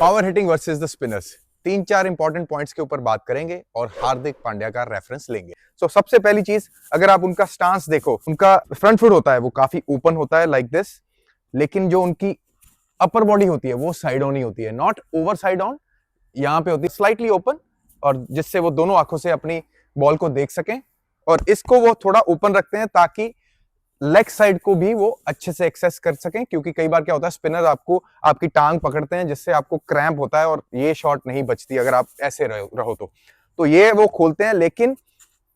Power hitting versus the spinners, 3-4 important points के ऊपर बात करेंगे और हार्दिक पांड्या का रेफरेंस लेंगे। सबसे पहली चीज, अगर आप उनका स्टांस देखो, उनका फ्रंट फुट होता है वो काफी ओपन होता है लाइक दिस, लेकिन जो उनकी अपर बॉडी होती है वो साइड ऑन ही होती है, नॉट ओवर साइड ऑन, यहाँ पे होती है स्लाइटली ओपन, और जिससे वो दोनों आंखों से अपनी बॉल को देख सकें। और इसको वो थोड़ा ओपन रखते हैं ताकि लेग साइड को भी वो अच्छे से एक्सेस कर सकें, क्योंकि कई बार क्या होता है स्पिनर आपको आपकी टांग पकड़ते हैं जिससे आपको क्रैम्प होता है और ये शॉट नहीं बचती अगर आप ऐसे रहो तो ये वो खोलते हैं, लेकिन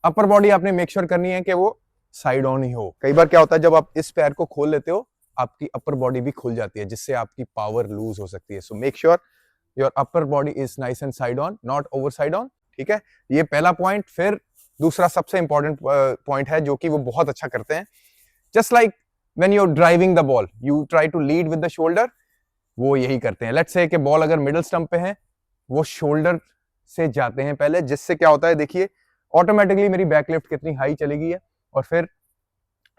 अपर बॉडी आपने मेक श्योर करनी है कि वो साइड ऑन ही हो। कई बार क्या होता है जब आप इस पैर को खोल लेते हो आपकी अपर बॉडी भी खुल जाती है जिससे आपकी पावर लूज हो सकती है। So make sure your upper body is nice and side on, not over side on. ठीक है, ये पहला पॉइंट। फिर दूसरा सबसे इंपॉर्टेंट पॉइंट है जो कि वो बहुत अच्छा करते हैं, just like when you are driving the ball you try to lead with the shoulder, वो यही करते हैं। लेट्स से कि बॉल अगर मिडिल स्टंप पे है, वो शोल्डर से जाते हैं पहले, जिससे क्या होता है देखिए ऑटोमेटिकली मेरी बैकलिफ्ट कितनी हाई चलेगी है, और फिर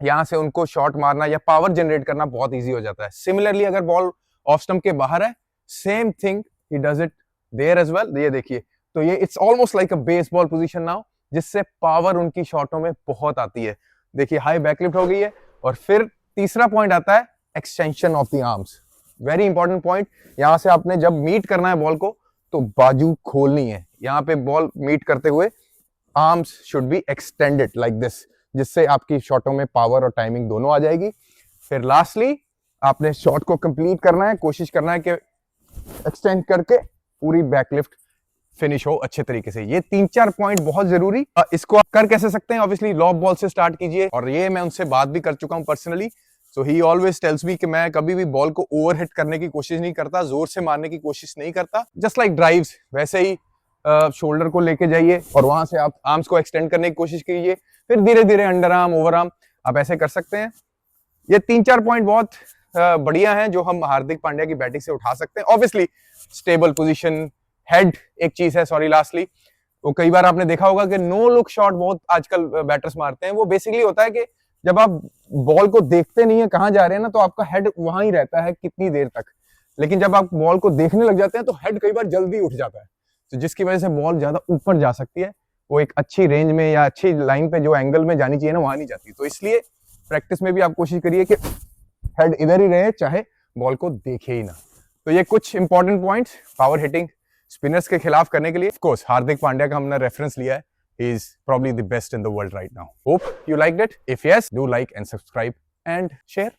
यहां से उनको शॉट मारना या पावर जनरेट करना बहुत इजी हो जाता है। सिमिलरली अगर बॉल ऑफ स्टंप के बाहर है, same thing he does it there as well. ये देखिए, तो ये it's almost like a baseball position now, जिससे पावर उनकी शॉटों में बहुत आती है। देखिए हाई बैकलिफ्ट हो गई है। और फिर तीसरा पॉइंट आता है extension of the arms, very important point. यहां से आपने जब मीट करना है बॉल को तो बाजू खोलनी है, यहाँ पे बॉल मीट करते हुए arms should be extended like this, जिससे आपकी शॉटों में पावर और टाइमिंग दोनों आ जाएगी। फिर लास्टली आपने शॉट को कंप्लीट करना है, कोशिश करना है कि एक्सटेंड करके पूरी बैकलिफ्ट फिनिश हो अच्छे तरीके से। ये 3-4 पॉइंट बहुत जरूरी। इसको आप कर कैसे सकते हैं? ऑब्वियसली लॉब बॉल से स्टार्ट कीजिए, और ये मैं उनसे बात भी कर चुका हूं पर्सनली। सो ही ऑलवेज टेल्स मी कि मैं कभी भी बॉल को ओवर हिट करने की कोशिश नहीं करता, जोर से मारने की कोशिश नहीं करता। जस्ट लाइक ड्राइव्स वैसे ही शोल्डर को लेके जाइए और वहां से आप आर्म्स को एक्सटेंड करने की कोशिश कीजिए, फिर धीरे धीरे अंडर आर्म ओवर आर्म आप ऐसे कर सकते हैं। ये 3-4 पॉइंट बहुत बढ़िया हैं जो हम हार्दिक पांड्या की बैटिंग से उठा सकते हैं। ऑब्वियसली स्टेबल पोजीशन, हेड एक चीज है, सॉरी लास्टली, वो कई बार आपने देखा होगा कि नो लुक शॉट बहुत आजकल बैटर्स मारते हैं। वो बेसिकली होता है कि जब आप बॉल को देखते नहीं है कहां जा रहे हैं ना, तो आपका हेड वहां ही रहता है कितनी देर तक, लेकिन जब आप बॉल को देखने लग जाते हैं तो हेड कई बार जल्दी उठ जाता है, तो जिसकी वजह से बॉल ज्यादा ऊपर जा सकती है, वो एक अच्छी रेंज में या अच्छी लाइन पे जो एंगल में जानी चाहिए ना वहां नहीं जाती। तो इसलिए प्रैक्टिस में भी आप कोशिश करिए कि हेड इधर ही रहे, चाहे बॉल को देखे ही ना। तो ये कुछ important points power hitting spinners के खिलाफ करने के लिए। ऑफ कोर्स हार्दिक पांड्या का हमने रेफरेंस लिया है, he is probably the best in the world right now. Hope you liked it. If yes, do like and subscribe and share.